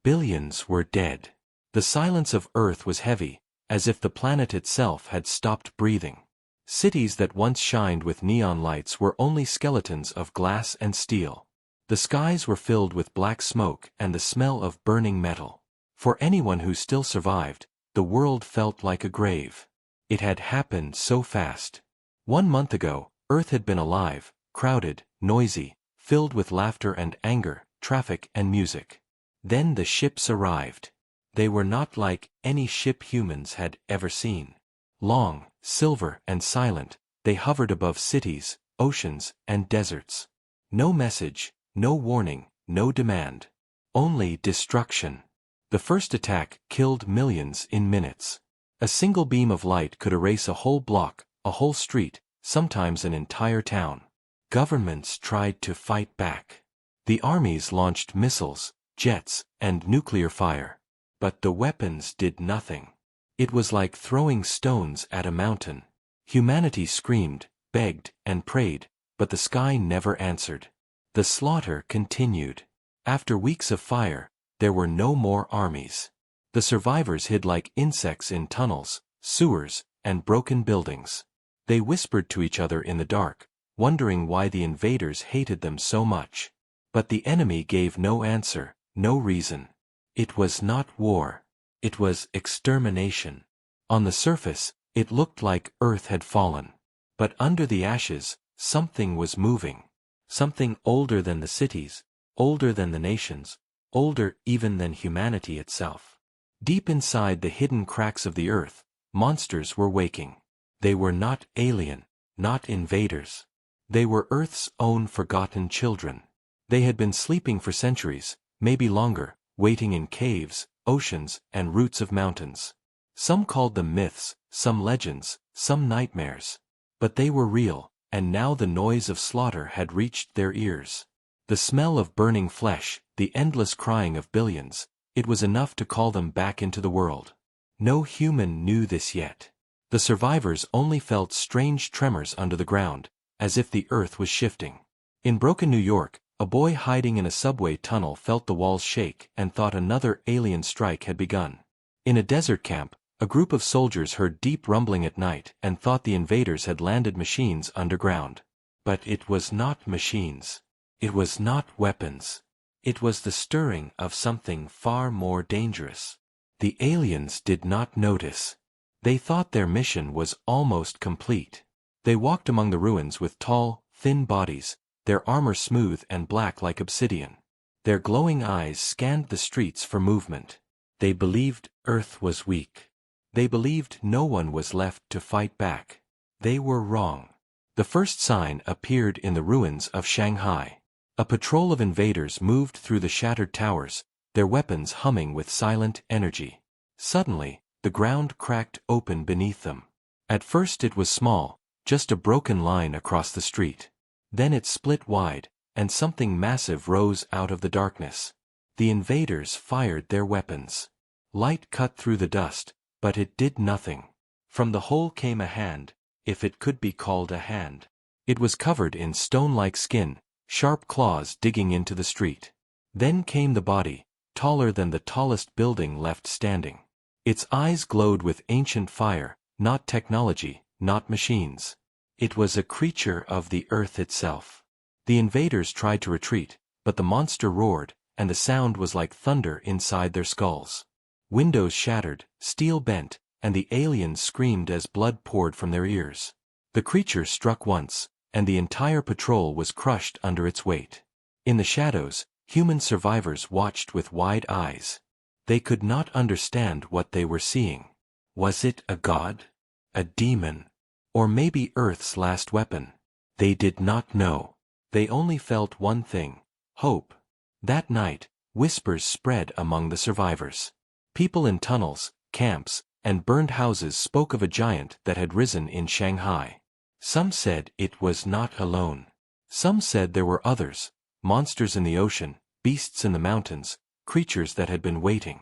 Billions were dead. The silence of Earth was heavy, as if the planet itself had stopped breathing. Cities that once shined with neon lights were only skeletons of glass and steel. The skies were filled with black smoke and the smell of burning metal. For anyone who still survived, the world felt like a grave. It had happened so fast. 1 month ago, Earth had been alive, crowded, noisy, filled with laughter and anger, traffic and music. Then the ships arrived. They were not like any ship humans had ever seen. Long, silver and silent, they hovered above cities, oceans, and deserts. No message, no warning, no demand. Only destruction. The first attack killed millions in minutes. A single beam of light could erase a whole block, a whole street, sometimes an entire town. Governments tried to fight back. The armies launched missiles, jets, and nuclear fire. But the weapons did nothing. It was like throwing stones at a mountain. Humanity screamed, begged, and prayed, but the sky never answered. The slaughter continued. After weeks of fire, there were no more armies. The survivors hid like insects in tunnels, sewers, and broken buildings. They whispered to each other in the dark, wondering why the invaders hated them so much. But the enemy gave no answer, no reason. It was not war. It was extermination. On the surface, it looked like Earth had fallen. But under the ashes, something was moving. Something older than the cities, older than the nations, older even than humanity itself. Deep inside the hidden cracks of the Earth, monsters were waking. They were not alien, not invaders. They were Earth's own forgotten children. They had been sleeping for centuries, maybe longer, waiting in caves, oceans, and roots of mountains. Some called them myths, some legends, some nightmares. But they were real, and now the noise of slaughter had reached their ears. The smell of burning flesh, the endless crying of billions, it was enough to call them back into the world. No human knew this yet. The survivors only felt strange tremors under the ground, as if the earth was shifting. In broken New York, a boy hiding in a subway tunnel felt the walls shake and thought another alien strike had begun. In a desert camp, a group of soldiers heard deep rumbling at night and thought the invaders had landed machines underground. But it was not machines. It was not weapons. It was the stirring of something far more dangerous. The aliens did not notice. They thought their mission was almost complete. They walked among the ruins with tall, thin bodies, their armor smooth and black like obsidian. Their glowing eyes scanned the streets for movement. They believed Earth was weak. They believed no one was left to fight back. They were wrong. The first sign appeared in the ruins of Shanghai. A patrol of invaders moved through the shattered towers, their weapons humming with silent energy. Suddenly, the ground cracked open beneath them. At first it was small, just a broken line across the street. Then it split wide, and something massive rose out of the darkness. The invaders fired their weapons. Light cut through the dust, but it did nothing. From the hole came a hand, if it could be called a hand. It was covered in stone-like skin, sharp claws digging into the street. Then came the body, taller than the tallest building left standing. Its eyes glowed with ancient fire, not technology, not machines. It was a creature of the earth itself. The invaders tried to retreat, but the monster roared, and the sound was like thunder inside their skulls. Windows shattered, steel bent, and the aliens screamed as blood poured from their ears. The creature struck once, and the entire patrol was crushed under its weight. In the shadows, human survivors watched with wide eyes. They could not understand what they were seeing. Was it a god? A demon? Or maybe Earth's last weapon? They did not know. They only felt one thing: hope. That night, whispers spread among the survivors. People in tunnels, camps, and burned houses spoke of a giant that had risen in Shanghai. Some said it was not alone. Some said there were others, monsters in the ocean, beasts in the mountains, creatures that had been waiting.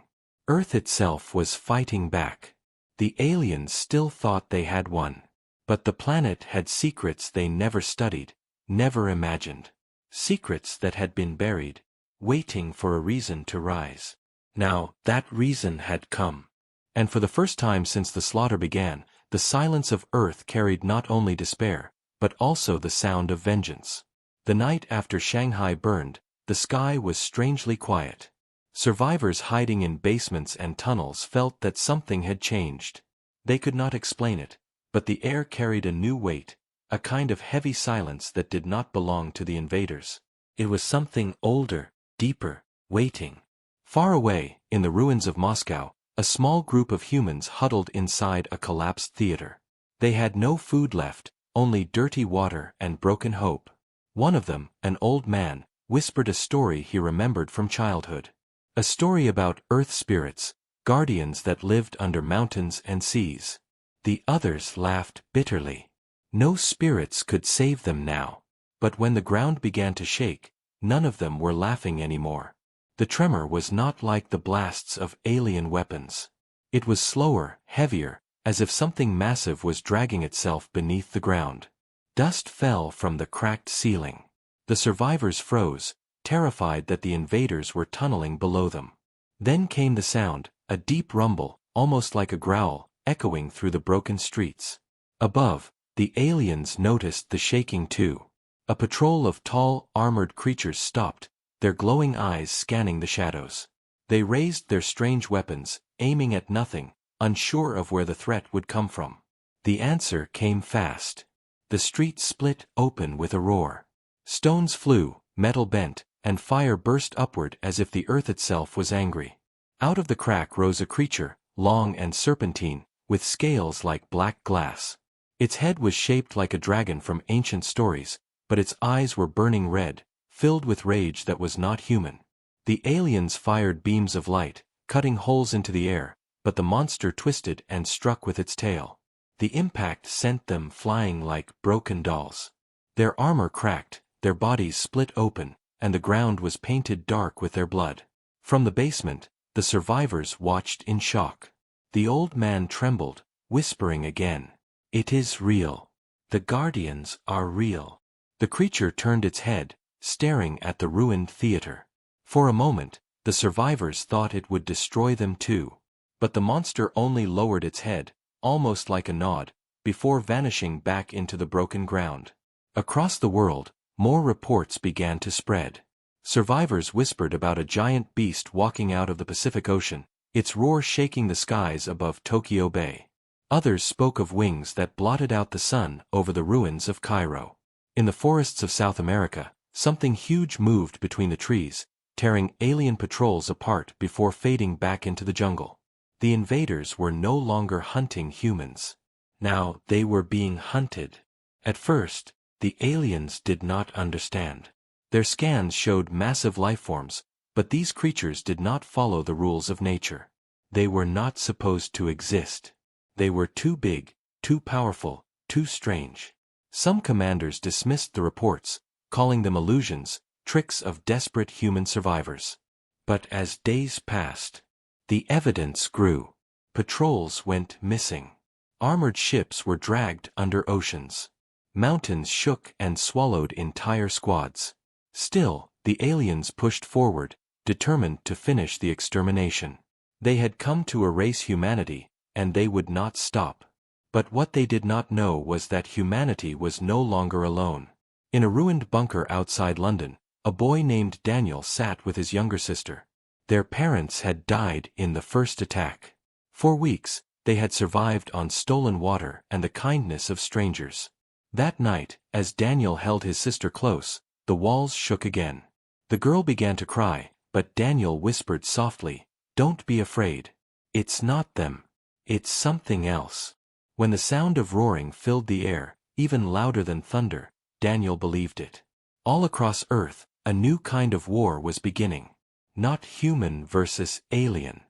Earth itself was fighting back. The aliens still thought they had won. But the planet had secrets they never studied, never imagined. Secrets that had been buried, waiting for a reason to rise. Now, that reason had come. And for the first time since the slaughter began, the silence of Earth carried not only despair, but also the sound of vengeance. The night after Shanghai burned, the sky was strangely quiet. Survivors hiding in basements and tunnels felt that something had changed. They could not explain it, but the air carried a new weight, a kind of heavy silence that did not belong to the invaders. It was something older, deeper, waiting. Far away, in the ruins of Moscow, a small group of humans huddled inside a collapsed theater. They had no food left, only dirty water and broken hope. One of them, an old man, whispered a story he remembered from childhood. A story about earth spirits, guardians that lived under mountains and seas. The others laughed bitterly. No spirits could save them now. But when the ground began to shake, none of them were laughing anymore. The tremor was not like the blasts of alien weapons. It was slower, heavier, as if something massive was dragging itself beneath the ground. Dust fell from the cracked ceiling. The survivors froze, terrified that the invaders were tunneling below them. Then came the sound, a deep rumble, almost like a growl, echoing through the broken streets. Above, the aliens noticed the shaking too. A patrol of tall, armored creatures stopped, their glowing eyes scanning the shadows. They raised their strange weapons, aiming at nothing, unsure of where the threat would come from. The answer came fast. The street split open with a roar. Stones flew, metal bent, and fire burst upward as if the earth itself was angry. Out of the crack rose a creature, long and serpentine, with scales like black glass. Its head was shaped like a dragon from ancient stories, but its eyes were burning red, filled with rage that was not human. The aliens fired beams of light, cutting holes into the air, but the monster twisted and struck with its tail. The impact sent them flying like broken dolls. Their armor cracked, their bodies split open, and the ground was painted dark with their blood. From the basement, the survivors watched in shock. The old man trembled, whispering again, "It is real. The guardians are real." The creature turned its head, staring at the ruined theater. For a moment, the survivors thought it would destroy them too. But the monster only lowered its head, almost like a nod, before vanishing back into the broken ground. Across the world, more reports began to spread. Survivors whispered about a giant beast walking out of the Pacific Ocean, its roar shaking the skies above Tokyo Bay. Others spoke of wings that blotted out the sun over the ruins of Cairo. In the forests of South America, something huge moved between the trees, tearing alien patrols apart before fading back into the jungle. The invaders were no longer hunting humans. Now they were being hunted. At first, the aliens did not understand. Their scans showed massive lifeforms, but these creatures did not follow the rules of nature. They were not supposed to exist. They were too big, too powerful, too strange. Some commanders dismissed the reports, calling them illusions, tricks of desperate human survivors. But as days passed, the evidence grew. Patrols went missing. Armored ships were dragged under oceans. Mountains shook and swallowed entire squads. Still, the aliens pushed forward, determined to finish the extermination. They had come to erase humanity, and they would not stop. But what they did not know was that humanity was no longer alone. In a ruined bunker outside London, a boy named Daniel sat with his younger sister. Their parents had died in the first attack. For weeks, they had survived on stolen water and the kindness of strangers. That night, as Daniel held his sister close, the walls shook again. The girl began to cry, but Daniel whispered softly, "Don't be afraid. It's not them. It's something else." When the sound of roaring filled the air, even louder than thunder, Daniel believed it. All across Earth, a new kind of war was beginning. Not human versus alien.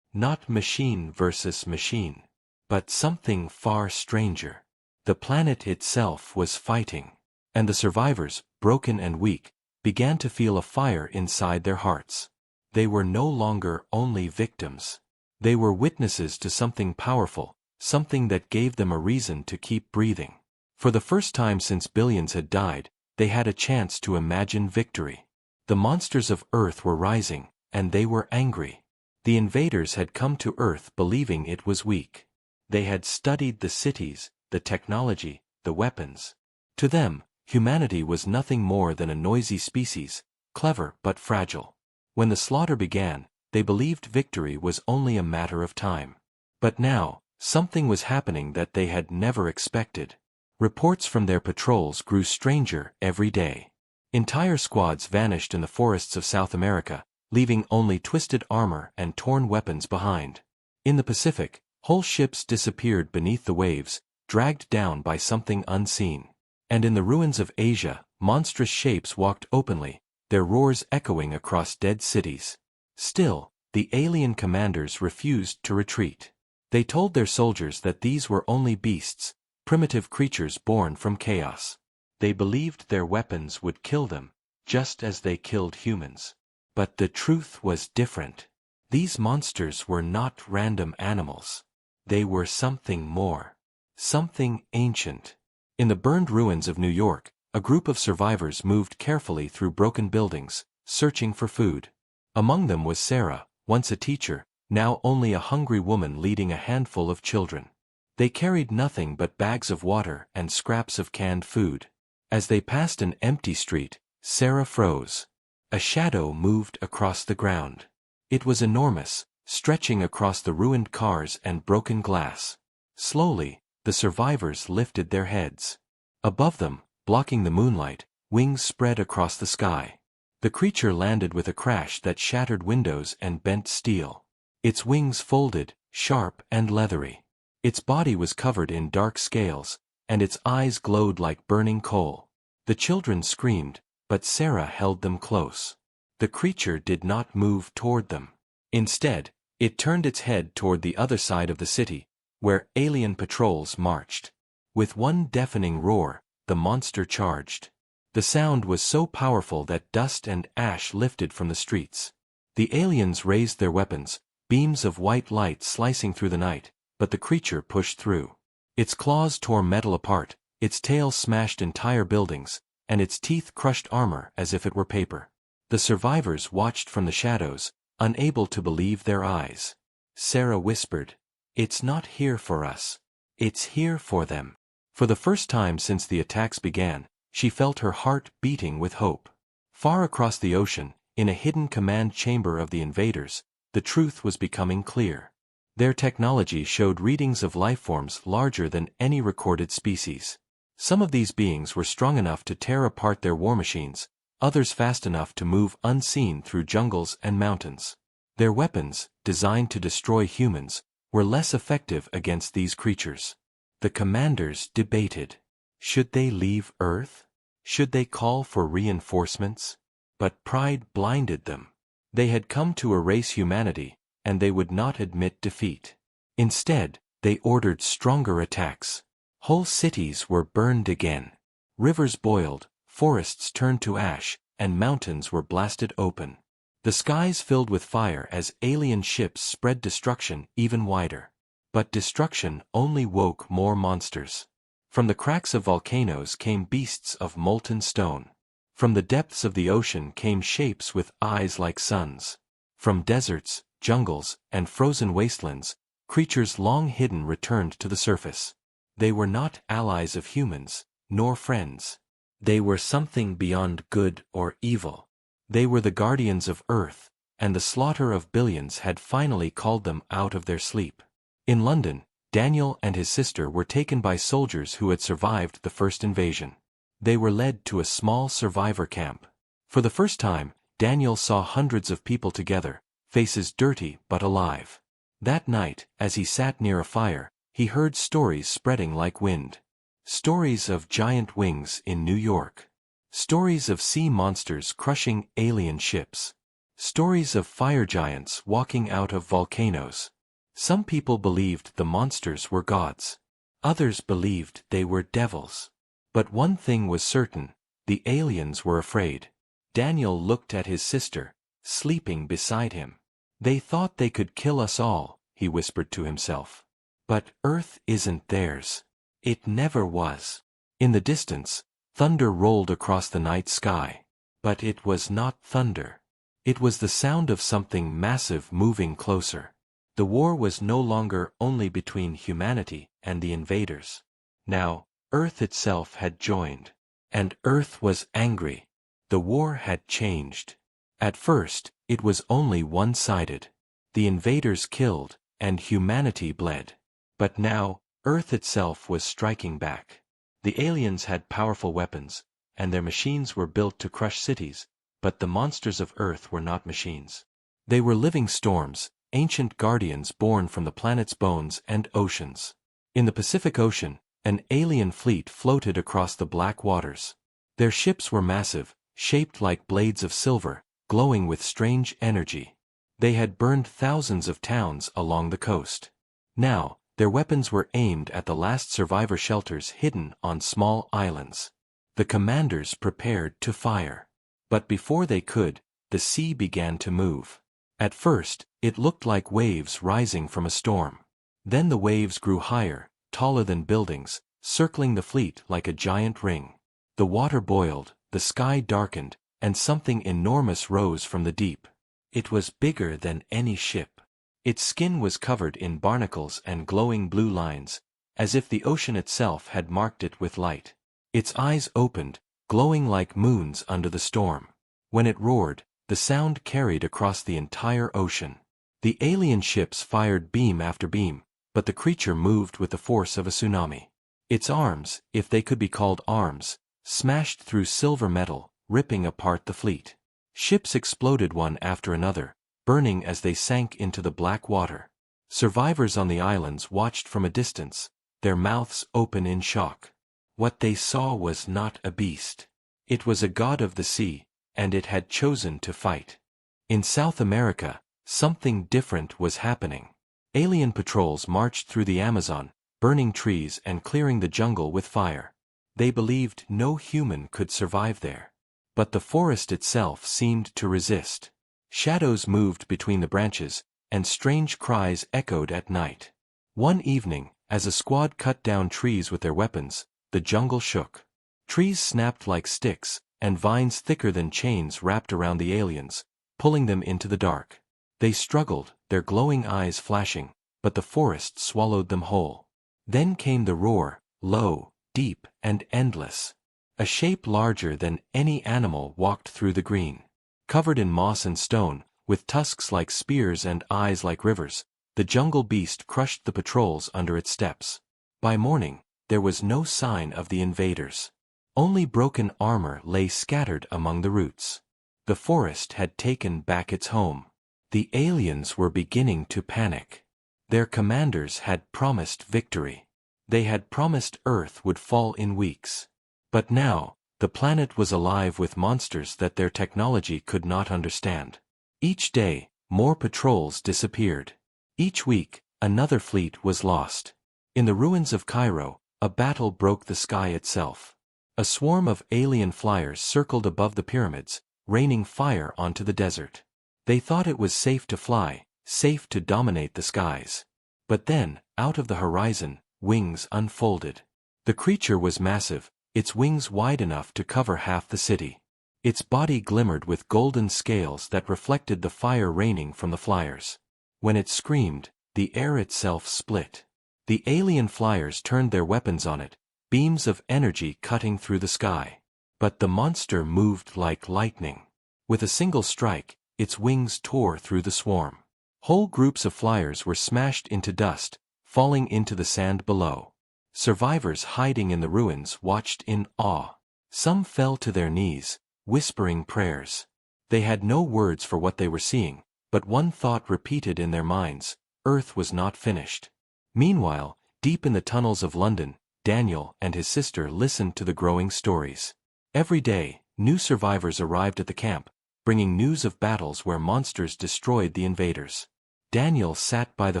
Not machine versus machine. But something far stranger. The planet itself was fighting. And the survivors, broken and weak, began to feel a fire inside their hearts. They were no longer only victims. They were witnesses to something powerful, something that gave them a reason to keep breathing. For the first time since billions had died, they had a chance to imagine victory. The monsters of Earth were rising, and they were angry. The invaders had come to Earth believing it was weak. They had studied the cities, the technology, the weapons. To them, humanity was nothing more than a noisy species, clever but fragile. When the slaughter began, they believed victory was only a matter of time. But now, something was happening that they had never expected. Reports from their patrols grew stranger every day. Entire squads vanished in the forests of South America, leaving only twisted armor and torn weapons behind. In the Pacific, whole ships disappeared beneath the waves, dragged down by something unseen. And in the ruins of Asia, monstrous shapes walked openly, their roars echoing across dead cities. Still, the alien commanders refused to retreat. They told their soldiers that these were only beasts, primitive creatures born from chaos. They believed their weapons would kill them, just as they killed humans. But the truth was different. These monsters were not random animals. They were something more. Something ancient. In the burned ruins of New York, a group of survivors moved carefully through broken buildings, searching for food. Among them was Sarah, once a teacher, now only a hungry woman leading a handful of children. They carried nothing but bags of water and scraps of canned food. As they passed an empty street, Sarah froze. A shadow moved across the ground. It was enormous, stretching across the ruined cars and broken glass. Slowly, the survivors lifted their heads. Above them, blocking the moonlight, wings spread across the sky. The creature landed with a crash that shattered windows and bent steel. Its wings folded, sharp and leathery. Its body was covered in dark scales, and its eyes glowed like burning coal. The children screamed, but Sarah held them close. The creature did not move toward them. Instead, it turned its head toward the other side of the city, where alien patrols marched. With one deafening roar, the monster charged. The sound was so powerful that dust and ash lifted from the streets. The aliens raised their weapons, beams of white light slicing through the night, but the creature pushed through. Its claws tore metal apart, its tail smashed entire buildings, and its teeth crushed armor as if it were paper. The survivors watched from the shadows, unable to believe their eyes. Sarah whispered, "It's not here for us. It's here for them." For the first time since the attacks began, she felt her heart beating with hope. Far across the ocean, in a hidden command chamber of the invaders, the truth was becoming clear. Their technology showed readings of lifeforms larger than any recorded species. Some of these beings were strong enough to tear apart their war machines, others fast enough to move unseen through jungles and mountains. Their weapons, designed to destroy humans, were less effective against these creatures. The commanders debated. Should they leave Earth? Should they call for reinforcements? But pride blinded them. They had come to erase humanity, and they would not admit defeat. Instead, they ordered stronger attacks. Whole cities were burned again. Rivers boiled, forests turned to ash, and mountains were blasted open. The skies filled with fire as alien ships spread destruction even wider. But destruction only woke more monsters. From the cracks of volcanoes came beasts of molten stone. From the depths of the ocean came shapes with eyes like suns. From deserts, jungles, and frozen wastelands, creatures long hidden returned to the surface. They were not allies of humans, nor friends. They were something beyond good or evil. They were the guardians of Earth, and the slaughter of billions had finally called them out of their sleep. In London, Daniel and his sister were taken by soldiers who had survived the first invasion. They were led to a small survivor camp. For the first time, Daniel saw hundreds of people together, faces dirty but alive. That night, as he sat near a fire, he heard stories spreading like wind. Stories of giant wings in New York. Stories of sea monsters crushing alien ships. Stories of fire giants walking out of volcanoes. Some people believed the monsters were gods. Others believed they were devils. But one thing was certain, the aliens were afraid. Daniel looked at his sister, sleeping beside him. "They thought they could kill us all," he whispered to himself. "But Earth isn't theirs. It never was." In the distance, thunder rolled across the night sky. But it was not thunder. It was the sound of something massive moving closer. The war was no longer only between humanity and the invaders. Now, Earth itself had joined. And Earth was angry. The war had changed. At first, it was only one-sided. The invaders killed, and humanity bled. But now, Earth itself was striking back. The aliens had powerful weapons, and their machines were built to crush cities, but the monsters of Earth were not machines. They were living storms, ancient guardians born from the planet's bones and oceans. In the Pacific Ocean, an alien fleet floated across the black waters. Their ships were massive, shaped like blades of silver, glowing with strange energy. They had burned thousands of towns along the coast. Now, their weapons were aimed at the last survivor shelters hidden on small islands. The commanders prepared to fire. But before they could, the sea began to move. At first, it looked like waves rising from a storm. Then the waves grew higher, taller than buildings, circling the fleet like a giant ring. The water boiled, the sky darkened, and something enormous rose from the deep. It was bigger than any ship. Its skin was covered in barnacles and glowing blue lines, as if the ocean itself had marked it with light. Its eyes opened, glowing like moons under the storm. When it roared, the sound carried across the entire ocean. The alien ships fired beam after beam, but the creature moved with the force of a tsunami. Its arms, if they could be called arms, smashed through silver metal, ripping apart the fleet. Ships exploded one after another, burning as they sank into the black water. Survivors on the islands watched from a distance, their mouths open in shock. What they saw was not a beast. It was a god of the sea, and it had chosen to fight. In South America, something different was happening. Alien patrols marched through the Amazon, burning trees and clearing the jungle with fire. They believed no human could survive there. But the forest itself seemed to resist. Shadows moved between the branches, and strange cries echoed at night. One evening, as a squad cut down trees with their weapons, the jungle shook. Trees snapped like sticks, and vines thicker than chains wrapped around the aliens, pulling them into the dark. They struggled, their glowing eyes flashing, but the forest swallowed them whole. Then came the roar, low, deep, and endless. A shape larger than any animal walked through the green. Covered in moss and stone, with tusks like spears and eyes like rivers, the jungle beast crushed the patrols under its steps. By morning, there was no sign of the invaders. Only broken armor lay scattered among the roots. The forest had taken back its home. The aliens were beginning to panic. Their commanders had promised victory. They had promised Earth would fall in weeks. But now, the planet was alive with monsters that their technology could not understand. Each day, more patrols disappeared. Each week, another fleet was lost. In the ruins of Cairo, a battle broke the sky itself. A swarm of alien flyers circled above the pyramids, raining fire onto the desert. They thought it was safe to fly, safe to dominate the skies. But then, out of the horizon, wings unfolded. The creature was massive, its wings wide enough to cover half the city. Its body glimmered with golden scales that reflected the fire raining from the flyers. When it screamed, the air itself split. The alien flyers turned their weapons on it, beams of energy cutting through the sky. But the monster moved like lightning. With a single strike, its wings tore through the swarm. Whole groups of flyers were smashed into dust, falling into the sand below. Survivors hiding in the ruins watched in awe. Some fell to their knees, whispering prayers. They had no words for what they were seeing, but one thought repeated in their minds: Earth was not finished. Meanwhile, deep in the tunnels of London, Daniel and his sister listened to the growing stories. Every day, new survivors arrived at the camp, bringing news of battles where monsters destroyed the invaders. Daniel sat by the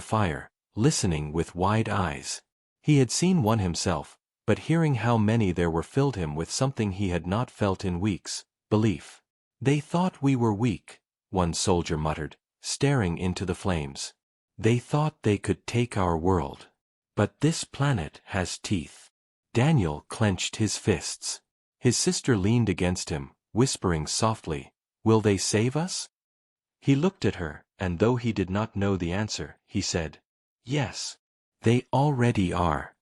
fire, listening with wide eyes. He had seen one himself, but hearing how many there were filled him with something he had not felt in weeks: belief. "They thought we were weak," one soldier muttered, staring into the flames. "They thought they could take our world. But this planet has teeth." Daniel clenched his fists. His sister leaned against him, whispering softly, "Will they save us?" He looked at her, and though he did not know the answer, he said, "Yes. They already are."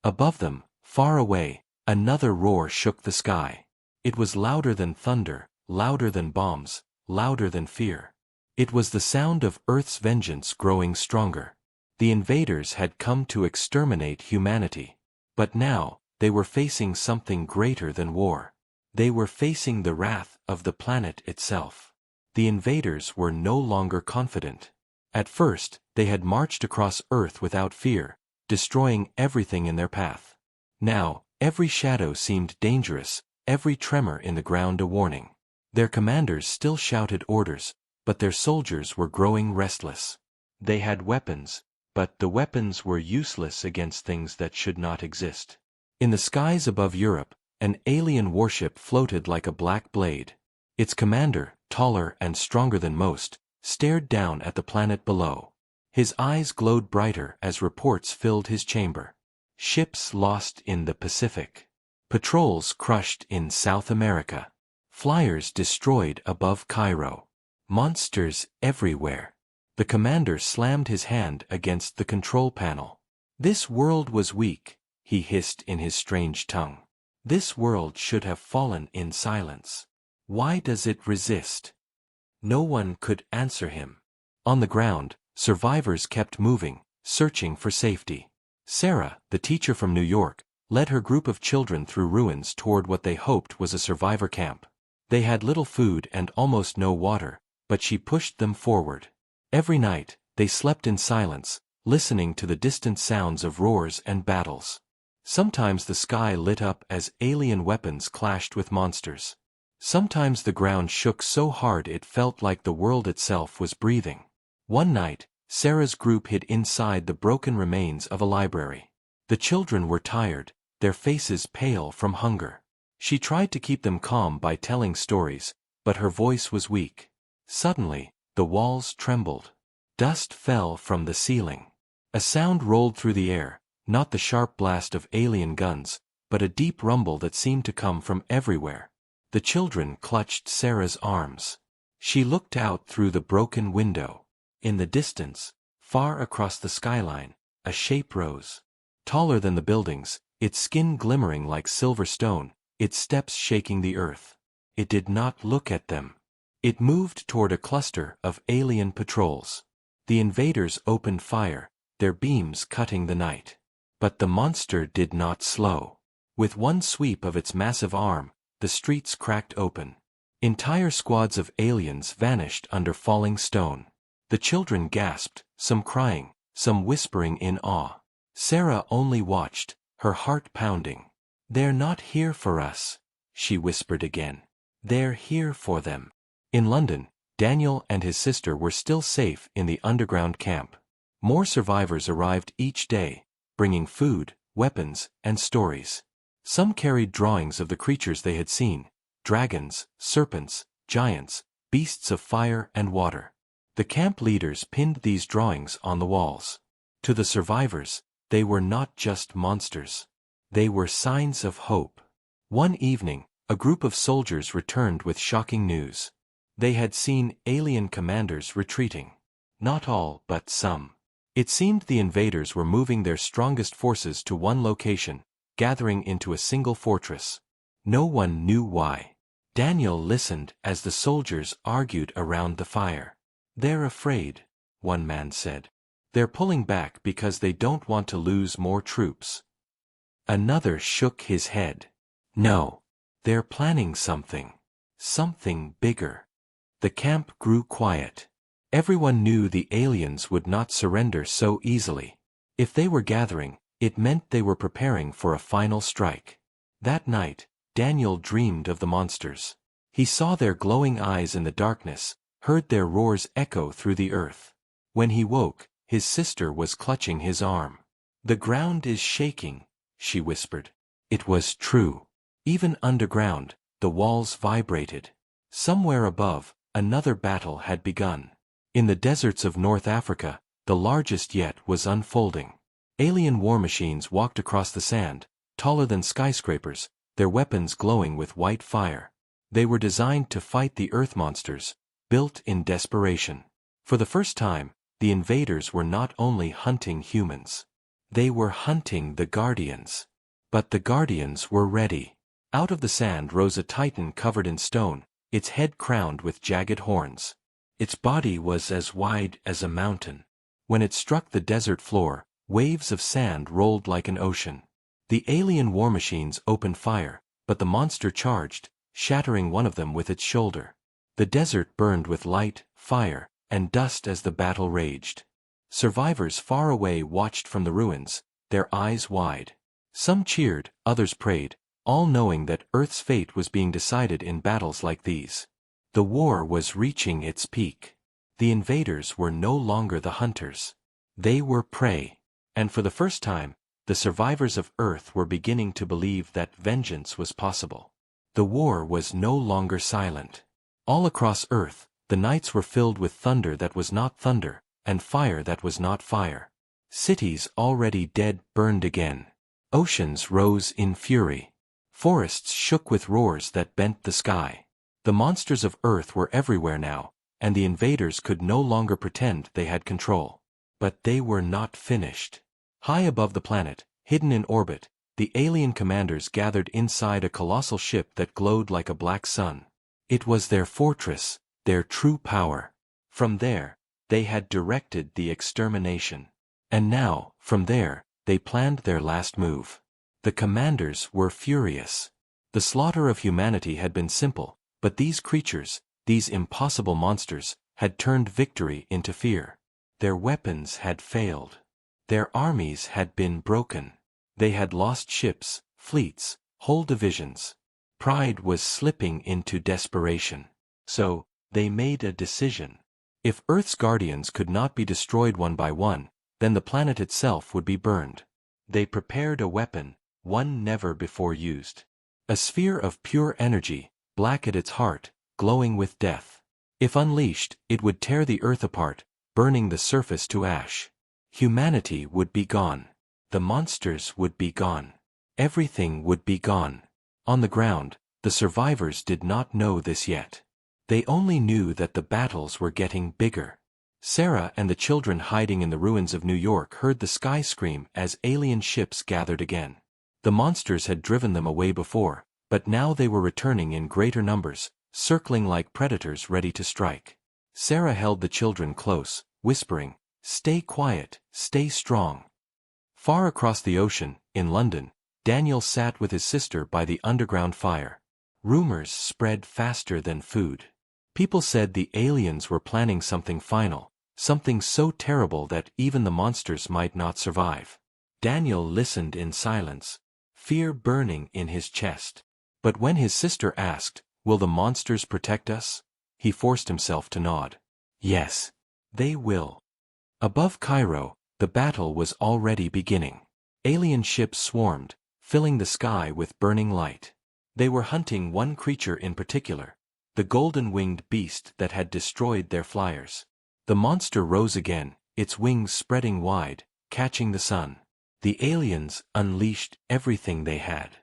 Above them, far away, another roar shook the sky. It was louder than thunder, louder than bombs, louder than fear. It was the sound of Earth's vengeance growing stronger. The invaders had come to exterminate humanity. But now, they were facing something greater than war. They were facing the wrath of the planet itself. The invaders were no longer confident. At first, they had marched across Earth without fear, destroying everything in their path. Now, every shadow seemed dangerous, every tremor in the ground a warning. Their commanders still shouted orders, but their soldiers were growing restless. They had weapons, but the weapons were useless against things that should not exist. In the skies above Europe, an alien warship floated like a black blade. Its commander, taller and stronger than most, stared down at the planet below. His eyes glowed brighter as reports filled his chamber. Ships lost in the Pacific. Patrols crushed in South America. Flyers destroyed above Cairo. Monsters everywhere. The commander slammed his hand against the control panel. "This world was weak," he hissed in his strange tongue. "This world should have fallen in silence. Why does it resist?" No one could answer him. On the ground, survivors kept moving, searching for safety. Sarah, the teacher from New York, led her group of children through ruins toward what they hoped was a survivor camp. They had little food and almost no water, but she pushed them forward. Every night, they slept in silence, listening to the distant sounds of roars and battles. Sometimes the sky lit up as alien weapons clashed with monsters. Sometimes the ground shook so hard it felt like the world itself was breathing. One night, Sarah's group hid inside the broken remains of a library. The children were tired, their faces pale from hunger. She tried to keep them calm by telling stories, but her voice was weak. Suddenly, the walls trembled. Dust fell from the ceiling. A sound rolled through the air, not the sharp blast of alien guns, but a deep rumble that seemed to come from everywhere. The children clutched Sarah's arms. She looked out through the broken window. In the distance, far across the skyline, a shape rose. Taller than the buildings, its skin glimmering like silver stone, its steps shaking the earth. It did not look at them. It moved toward a cluster of alien patrols. The invaders opened fire, their beams cutting the night. But the monster did not slow. With one sweep of its massive arm, the streets cracked open. Entire squads of aliens vanished under falling stone. The children gasped, some crying, some whispering in awe. Sarah only watched, her heart pounding. "They're not here for us," she whispered again. "They're here for them." In London, Daniel and his sister were still safe in the underground camp. More survivors arrived each day, bringing food, weapons, and stories. Some carried drawings of the creatures they had seen: dragons, serpents, giants, beasts of fire and water. The camp leaders pinned these drawings on the walls. To the survivors, they were not just monsters. They were signs of hope. One evening, a group of soldiers returned with shocking news. They had seen alien commanders retreating. Not all, but some. It seemed the invaders were moving their strongest forces to one location, gathering into a single fortress. No one knew why. Daniel listened as the soldiers argued around the fire. "They're afraid," one man said. "They're pulling back because they don't want to lose more troops." Another shook his head. "No. They're planning something. Something bigger." The camp grew quiet. Everyone knew the aliens would not surrender so easily. If they were gathering, it meant they were preparing for a final strike. That night, Daniel dreamed of the monsters. He saw their glowing eyes in the darkness, heard their roars echo through the earth. When he woke, his sister was clutching his arm. "The ground is shaking," she whispered. It was true. Even underground, the walls vibrated. Somewhere above, another battle had begun. In the deserts of North Africa, the largest yet was unfolding. Alien war machines walked across the sand, taller than skyscrapers, their weapons glowing with white fire. They were designed to fight the earth monsters, built in desperation. For the first time, the invaders were not only hunting humans. They were hunting the Guardians. But the Guardians were ready. Out of the sand rose a titan covered in stone, its head crowned with jagged horns. Its body was as wide as a mountain. When it struck the desert floor, waves of sand rolled like an ocean. The alien war machines opened fire, but the monster charged, shattering one of them with its shoulder. The desert burned with light, fire, and dust as the battle raged. Survivors far away watched from the ruins, their eyes wide. Some cheered, others prayed, all knowing that Earth's fate was being decided in battles like these. The war was reaching its peak. The invaders were no longer the hunters. They were prey. And for the first time, the survivors of Earth were beginning to believe that vengeance was possible. The war was no longer silent. All across Earth, the nights were filled with thunder that was not thunder, and fire that was not fire. Cities already dead burned again. Oceans rose in fury. Forests shook with roars that bent the sky. The monsters of Earth were everywhere now, and the invaders could no longer pretend they had control. But they were not finished. High above the planet, hidden in orbit, the alien commanders gathered inside a colossal ship that glowed like a black sun. It was their fortress, their true power. From there, they had directed the extermination. And now, from there, they planned their last move. The commanders were furious. The slaughter of humanity had been simple, but these creatures, these impossible monsters, had turned victory into fear. Their weapons had failed. Their armies had been broken. They had lost ships, fleets, whole divisions. Pride was slipping into desperation. So, they made a decision. If Earth's guardians could not be destroyed one by one, then the planet itself would be burned. They prepared a weapon, one never before used. A sphere of pure energy, black at its heart, glowing with death. If unleashed, it would tear the Earth apart, burning the surface to ash. Humanity would be gone. The monsters would be gone. Everything would be gone. On the ground, the survivors did not know this yet. They only knew that the battles were getting bigger. Sarah and the children hiding in the ruins of New York heard the sky scream as alien ships gathered again. The monsters had driven them away before, but now they were returning in greater numbers, circling like predators ready to strike. Sarah held the children close, whispering, "Stay quiet, stay strong." Far across the ocean, in London, Daniel sat with his sister by the underground fire. Rumors spread faster than food. People said the aliens were planning something final, something so terrible that even the monsters might not survive. Daniel listened in silence, fear burning in his chest. But when his sister asked, "Will the monsters protect us?" he forced himself to nod. Yes, they will. Above Cairo, the battle was already beginning. Alien ships swarmed, filling the sky with burning light. They were hunting one creature in particular, the golden-winged beast that had destroyed their flyers. The monster rose again, its wings spreading wide, catching the sun. The aliens unleashed everything they had.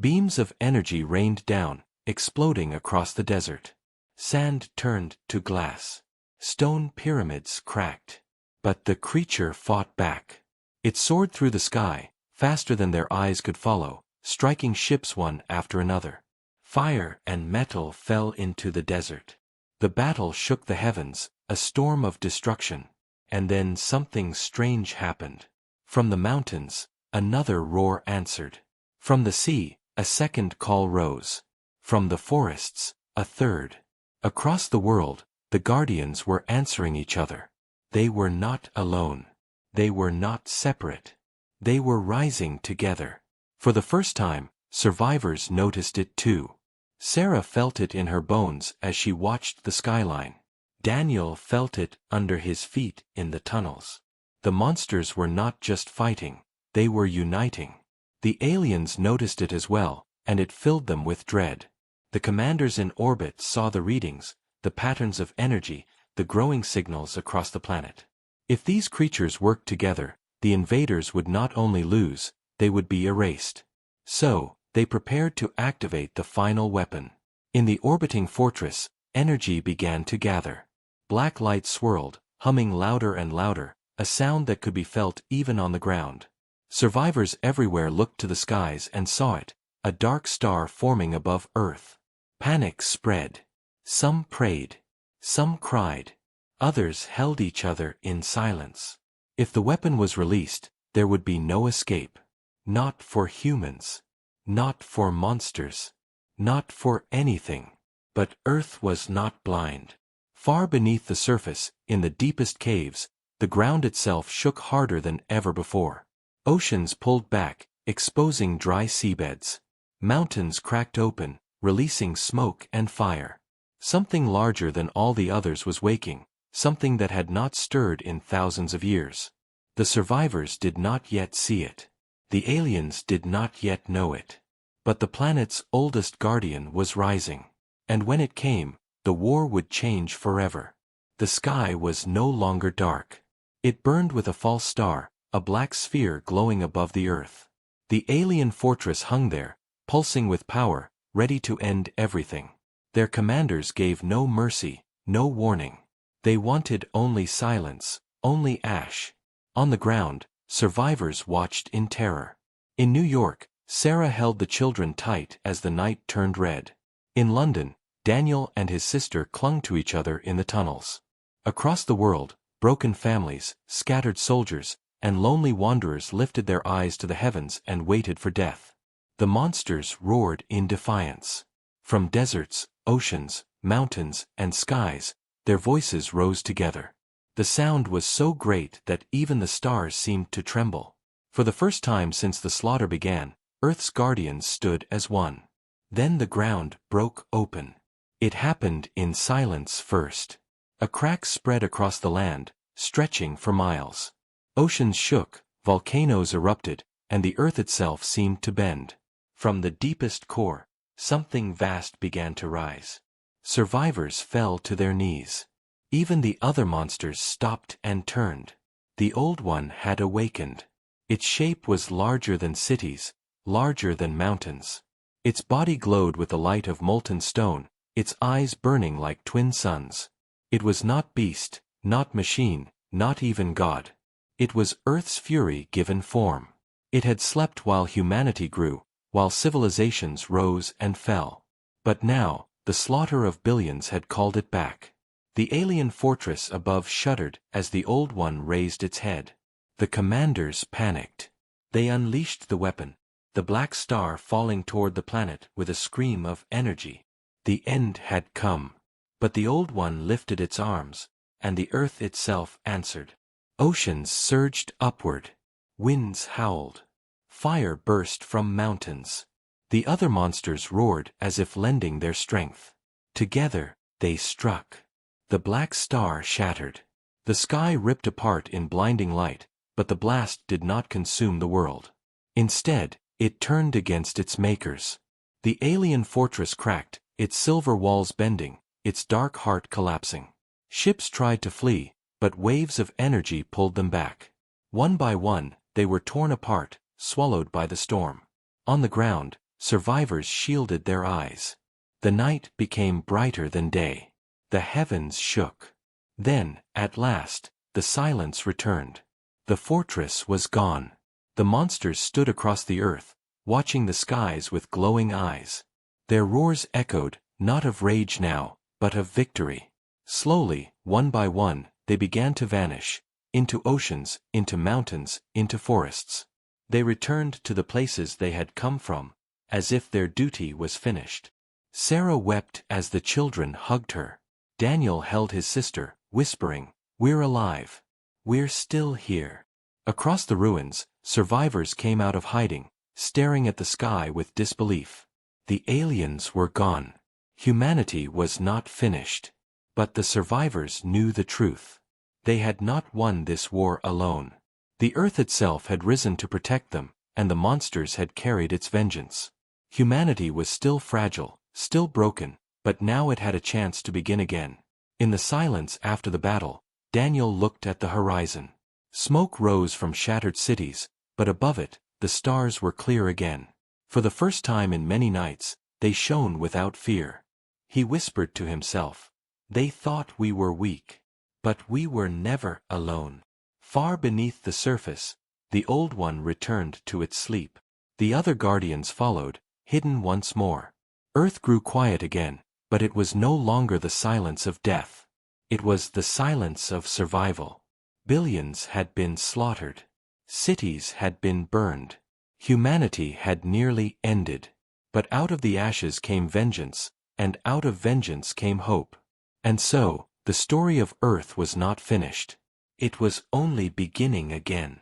Beams of energy rained down, exploding across the desert. Sand turned to glass. Stone pyramids cracked. But the creature fought back. It soared through the sky, faster than their eyes could follow, striking ships one after another. Fire and metal fell into the desert. The battle shook the heavens, a storm of destruction. And then something strange happened. From the mountains, another roar answered. From the sea, a second call rose. From the forests, a third. Across the world, the guardians were answering each other. They were not alone. They were not separate. They were rising together. For the first time, survivors noticed it too. Sarah felt it in her bones as she watched the skyline. Daniel felt it under his feet in the tunnels. The monsters were not just fighting, they were uniting. The aliens noticed it as well, and it filled them with dread. The commanders in orbit saw the readings, the patterns of energy, the growing signals across the planet. If these creatures worked together, the invaders would not only lose, they would be erased. So, they prepared to activate the final weapon. In the orbiting fortress, Energy began to gather. Black light swirled, humming louder and louder, a sound that could be felt even on the ground. Survivors everywhere looked to the skies and saw it, a dark star forming above Earth. Panic spread. Some prayed. Some cried. Others held each other in silence. If the weapon was released, there would be no escape. Not for humans. Not for monsters. Not for anything. But Earth was not blind. Far beneath the surface, in the deepest caves, the ground itself shook harder than ever before. Oceans pulled back, exposing dry seabeds. Mountains cracked open, releasing smoke and fire. Something larger than all the others was waking, something that had not stirred in thousands of years. The survivors did not yet see it. The aliens did not yet know it. But the planet's oldest guardian was rising. And when it came, the war would change forever. The sky was no longer dark. It burned with a false star, a black sphere glowing above the Earth. The alien fortress hung there, pulsing with power, ready to end everything. Their commanders gave no mercy, no warning. They wanted only silence, only ash. On the ground, survivors watched in terror. In New York, Sarah held the children tight as the night turned red. In London, Daniel and his sister clung to each other in the tunnels. Across the world, broken families, scattered soldiers, and lonely wanderers lifted their eyes to the heavens and waited for death. The monsters roared in defiance. From deserts, oceans, mountains, and skies, their voices rose together. The sound was so great that even the stars seemed to tremble. For the first time since the slaughter began, Earth's guardians stood as one. Then the ground broke open. It happened in silence first. A crack spread across the land, stretching for miles. Oceans shook, volcanoes erupted, and the Earth itself seemed to bend. From the deepest core, something vast began to rise. Survivors fell to their knees. Even the other monsters stopped and turned. The old one had awakened. Its shape was larger than cities, larger than mountains. Its body glowed with the light of molten stone, its eyes burning like twin suns. It was not beast, not machine, not even God. It was Earth's fury given form. It had slept while humanity grew, while civilizations rose and fell. But now, the slaughter of billions had called it back. The alien fortress above shuddered as the old one raised its head. The commanders panicked. They unleashed the weapon, the black star falling toward the planet with a scream of energy. The end had come. But the old one lifted its arms, and the Earth itself answered. Oceans surged upward. Winds howled. Fire burst from mountains. The other monsters roared as if lending their strength. Together, they struck. The black star shattered. The sky ripped apart in blinding light, but the blast did not consume the world. Instead, it turned against its makers. The alien fortress cracked, its silver walls bending, its dark heart collapsing. Ships tried to flee, but waves of energy pulled them back. One by one, they were torn apart, swallowed by the storm. On the ground, survivors shielded their eyes. The night became brighter than day. The heavens shook. Then, at last, the silence returned. The fortress was gone. The monsters stood across the earth, watching the skies with glowing eyes. Their roars echoed, not of rage now, but of victory. Slowly, one by one, they began to vanish, into oceans, into mountains, into forests. They returned to the places they had come from, as if their duty was finished. Sarah wept as the children hugged her. Daniel held his sister, whispering, "We're alive. We're still here." Across the ruins, survivors came out of hiding, staring at the sky with disbelief. The aliens were gone. Humanity was not finished. But the survivors knew the truth. They had not won this war alone. The earth itself had risen to protect them, and the monsters had carried its vengeance. Humanity was still fragile, still broken, but now it had a chance to begin again. In the silence after the battle, Daniel looked at the horizon. Smoke rose from shattered cities, but above it, the stars were clear again. For the first time in many nights, they shone without fear. He whispered to himself. They thought we were weak. But we were never alone. Far beneath the surface, the Old One returned to its sleep. The other guardians followed, hidden once more. Earth grew quiet again, but it was no longer the silence of death. It was the silence of survival. Billions had been slaughtered. Cities had been burned. Humanity had nearly ended. But out of the ashes came vengeance, and out of vengeance came hope. And so, the story of Earth was not finished. It was only beginning again.